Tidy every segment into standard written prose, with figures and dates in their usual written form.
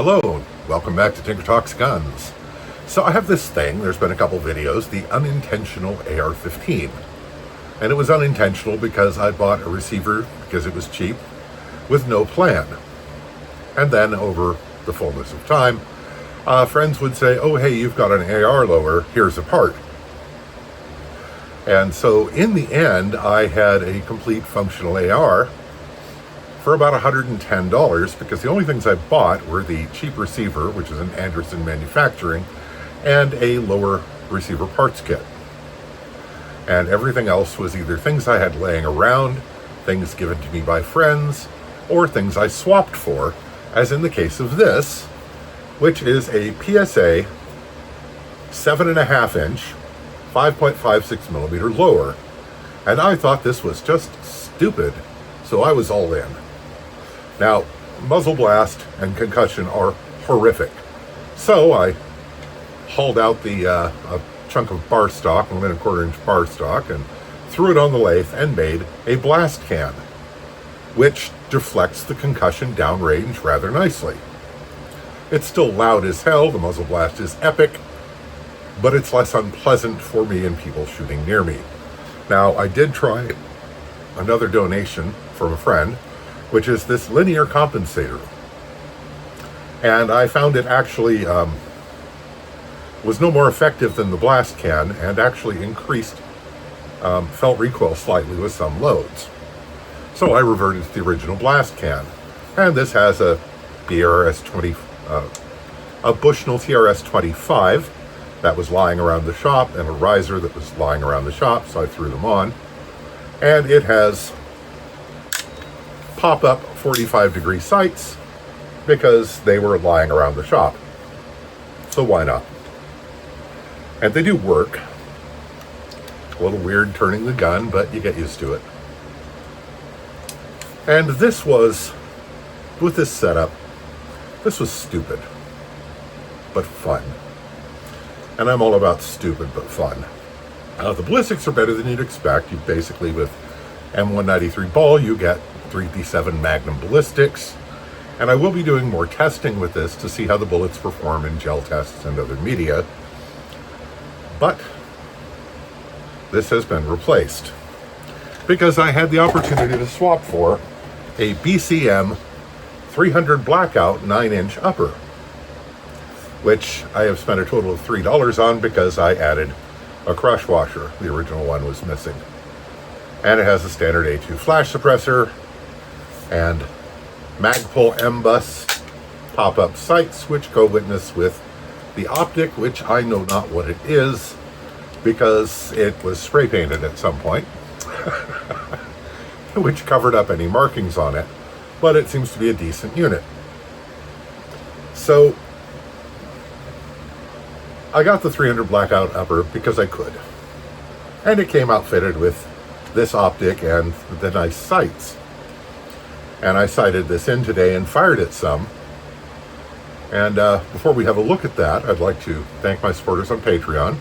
Hello, welcome back to Tinker Talks Guns. So I have this thing, there's been a couple videos, the Unintentional AR-15. And it was unintentional because I bought a receiver because it was cheap with no plan. And then over the fullness of time, friends would say, oh hey, you've got an AR loader, here's a part. And so in the end, I had a complete functional AR for about $110 because the only things I bought were the cheap receiver, which is an Anderson manufacturing, and a lower receiver parts kit. And everything else was either things I had laying around, things given to me by friends, or things I swapped for, as in the case of this, which is a PSA 7.5 inch, 5.56 millimeter lower. And I thought this was just stupid, so I was all in. Now, muzzle blast and concussion are horrific. So I hauled out a chunk of bar stock, 1 1/4 inch bar stock, and threw it on the lathe and made a blast can, which deflects the concussion downrange rather nicely. It's still loud as hell, the muzzle blast is epic, but it's less unpleasant for me and people shooting near me. Now, I did try another donation from a friend, which is this linear compensator. And I found it actually was no more effective than the blast can and actually increased felt recoil slightly with some loads. So I reverted to the original blast can. And this has a BRS-20, a Bushnell TRS-25 that was lying around the shop and a riser that was lying around the shop, so I threw them on. And it has pop-up 45-degree sights because they were lying around the shop. So why not? And they do work. A little weird turning the gun, but you get used to it. And this was, with this setup, this was stupid, but fun. And I'm all about stupid but fun. The ballistics are better than you'd expect. You basically, with M193 ball, you get 357 Magnum ballistics, and I will be doing more testing with this to see how the bullets perform in gel tests and other media, but this has been replaced because I had the opportunity to swap for a BCM 300 Blackout 9-inch upper, which I have spent a total of $3 on because I added a crush washer. The original one was missing. And it has a standard A2 flash suppressor and Magpul M-Bus pop-up sights, which co-witness with the optic, which I know not what it is because it was spray painted at some point, which covered up any markings on it, but it seems to be a decent unit. So I got the 300 Blackout upper because I could. And it came outfitted with this optic and the nice sights. And I sighted this in today and fired it some. And before we have a look at that, I'd like to thank my supporters on Patreon.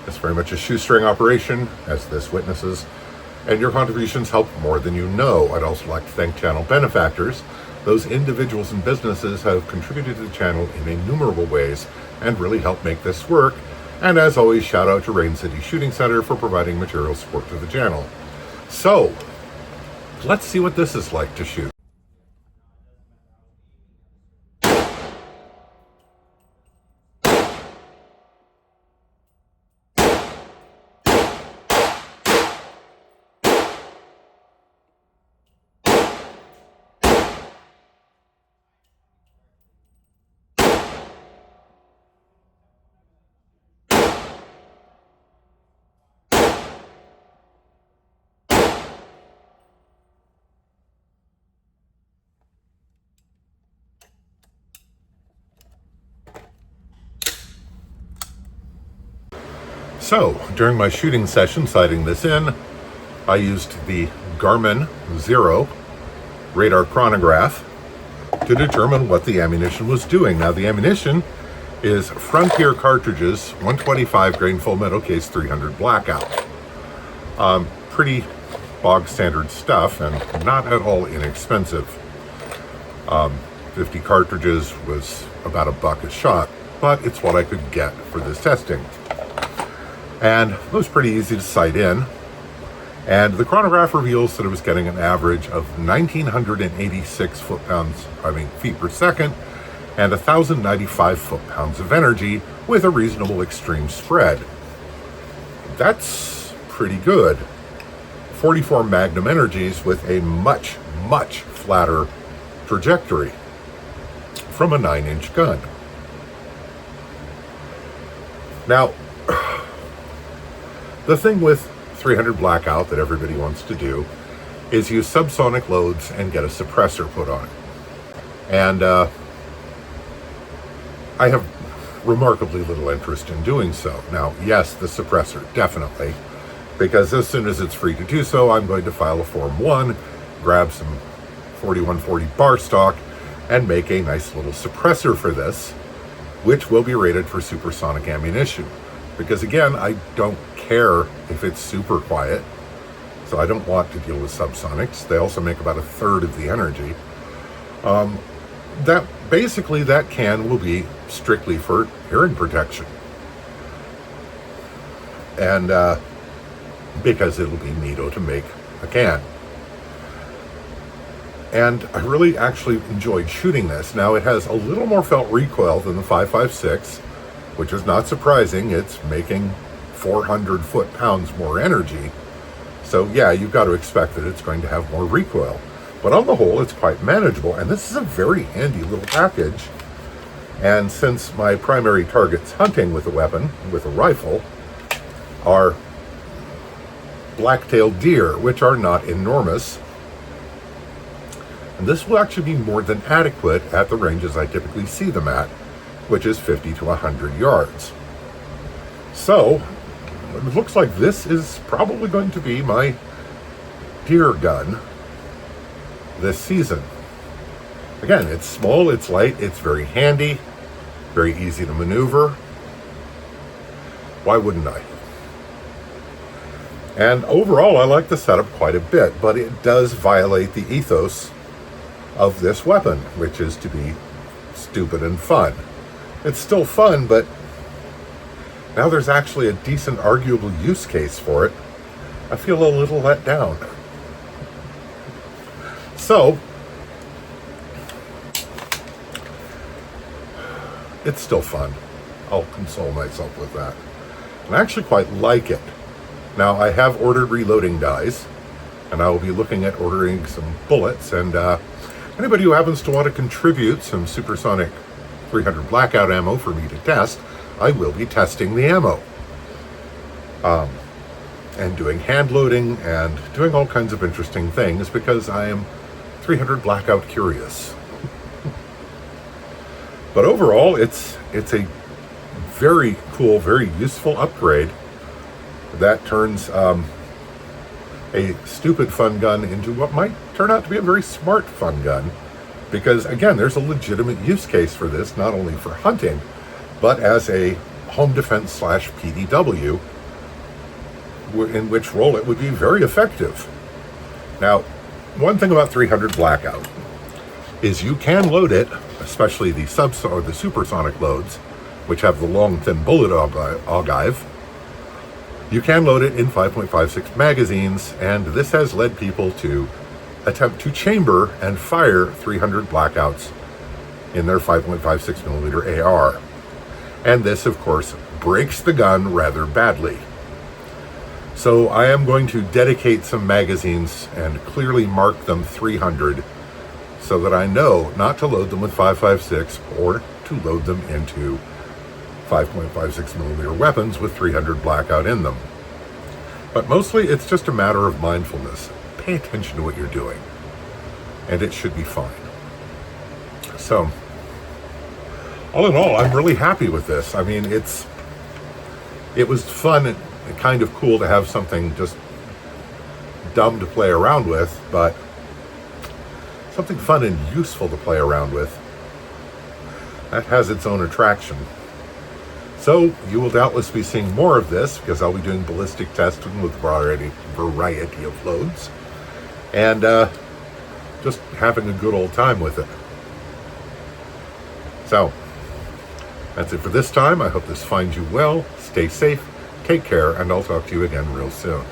It's very much a shoestring operation, as this witnesses, and your contributions help more than you know. I'd also like to thank channel benefactors. Those individuals and businesses have contributed to the channel in innumerable ways and really helped make this work. And as always, shout out to Rain City Shooting Center for providing material support to the channel. So, let's see what this is like to shoot. So, during my shooting session sighting this in, I used the Garmin Zero radar chronograph to determine what the ammunition was doing. Now, the ammunition is Frontier cartridges, 125 grain full metal case 300 Blackout. Pretty bog standard stuff and not at all inexpensive. 50 cartridges was about $1 a shot, but it's what I could get for this testing. And it was pretty easy to sight in. And the chronograph reveals that it was getting an average of 1,986 feet per second and 1,095 foot-pounds of energy with a reasonable extreme spread. That's pretty good. 44 magnum energies with a much, much flatter trajectory from a 9-inch gun. Now, the thing with 300 Blackout that everybody wants to do is use subsonic loads and get a suppressor put on it. And I have remarkably little interest in doing so. Now, yes, the suppressor, definitely, because as soon as it's free to do so, I'm going to file a Form 1, grab some 4140 bar stock, and make a nice little suppressor for this, which will be rated for supersonic ammunition. Because again, I don't care if it's super quiet, so I don't want to deal with subsonics. They also make about 1/3 of the energy. That can will be strictly for hearing protection, and because it'll be neato to make a can. And I really actually enjoyed shooting this. Now, it has a little more felt recoil than the 5.56, which is not surprising. It's making 400 foot-pounds more energy. So yeah, you've got to expect that it's going to have more recoil. But on the whole, it's quite manageable. And this is a very handy little package. And since my primary targets hunting with a weapon, with a rifle, are black-tailed deer, which are not enormous, and this will actually be more than adequate at the ranges I typically see them at, which is 50 to 100 yards. So, it looks like this is probably going to be my deer gun this season. Again, it's small, it's light, it's very handy, very easy to maneuver. Why wouldn't I? And overall, I like the setup quite a bit, but it does violate the ethos of this weapon, which is to be stupid and fun. It's still fun, but now there's actually a decent arguable use case for it. I feel a little let down. So, it's still fun. I'll console myself with that. And I actually quite like it. Now, I have ordered reloading dies, and I will be looking at ordering some bullets, and anybody who happens to want to contribute some supersonic 300 Blackout ammo for me to test, I will be testing the ammo. And doing hand loading and doing all kinds of interesting things because I am 300 Blackout curious. But overall, it's a very cool, very useful upgrade that turns a stupid fun gun into what might turn out to be a very smart fun gun. Because again, there's a legitimate use case for this, not only for hunting, but as a home defense / PDW, in which role it would be very effective. Now, one thing about 300 Blackout is you can load it, especially the the supersonic loads, which have the long, thin bullet ogive. You can load it in 5.56 magazines, and this has led people to attempt to chamber and fire 300 Blackouts in their 5.56 millimeter AR. And this, of course, breaks the gun rather badly. So I am going to dedicate some magazines and clearly mark them 300 so that I know not to load them with 5.56 or to load them into 5.56 millimeter weapons with 300 Blackout in them. But mostly it's just a matter of mindfulness. Pay attention to what you're doing, and it should be fine. So, all in all, I'm really happy with this. I mean, it was fun and kind of cool to have something just dumb to play around with, but something fun and useful to play around with. That has its own attraction. So you will doubtless be seeing more of this because I'll be doing ballistic testing with a variety of loads and just having a good old time with it. So That's it for this time. I hope this finds you well. Stay safe, take care, and I'll talk to you again real soon.